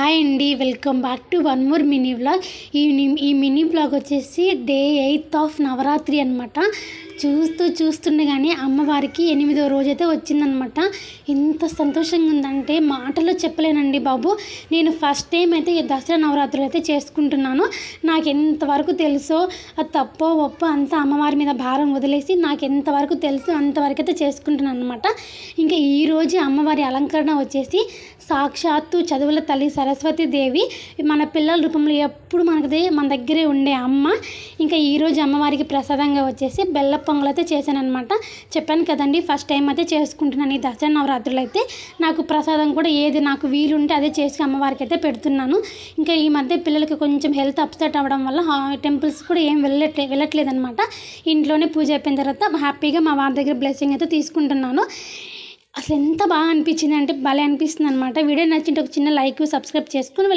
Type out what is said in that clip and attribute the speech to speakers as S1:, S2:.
S1: Hi అండి, welcome back to one more mini vlog. ఈ mini vlog వచ్చేసి day 8th of Navratri అనమాట. చూస్తుండగానే అమ్మవారికి 8వ రోజైతే వచ్చిందనమాట. ఎంత సంతోషంగా ఉందంటే మాటల్లో చెప్పలేనండి బాబు. నేను ఫస్ట్ టైం అయితే ఈ దసరా నవరాత్రులు అయితే చేసుకుంటున్నాను. నాకు ఎంతవరకు తెలుసో అది తప్పో ఒప్పో అంతా అమ్మవారి మీద భారం వదిలేసి నాకు ఎంతవరకు తెలుసో అంతవరకు అయితే చేసుకుంటున్నాను అనమాట. ఇంకా ఈరోజు అమ్మవారి అలంకరణ వచ్చేసి సాక్షాత్తు చదువుల తల్లి సరస్వతీదేవి మన పిల్లల రూపంలో ఎప్పుడు మన దగ్గరే ఉండే అమ్మ. ఇంకా ఈరోజు అమ్మవారికి ప్రసాదంగా వచ్చేసి బెల్ల పొంగల్ అయితే చేశానమాట. చెప్పాను కదండి, ఫస్ట్ టైం అయితే చేసుకుంటున్నాను ఈ దసరా నవరాత్రులు అయితే. నాకు ప్రసాదం కూడా ఏది నాకు వీలుంటే అదే చేసి అమ్మవారికి అయితే పెడుతున్నాను. ఇంకా ఈ మధ్య పిల్లలకి కొంచెం హెల్త్ అప్సెట్ అవ్వడం వల్ల టెంపుల్స్ కూడా ఏం వెళ్ళట్లేదు అనమాట. ఇంట్లోనే పూజ అయిపోయిన తర్వాత హ్యాపీగా మా వారి దగ్గర బ్లెస్సింగ్ అయితే తీసుకుంటున్నాను. అసలు ఎంత బాగా అనిపించింది అంటే భలే అనిపిస్తుంది అనమాట. వీడియో నచ్చింటే ఒక చిన్న లైక్, సబ్స్క్రైబ్ చేసుకుని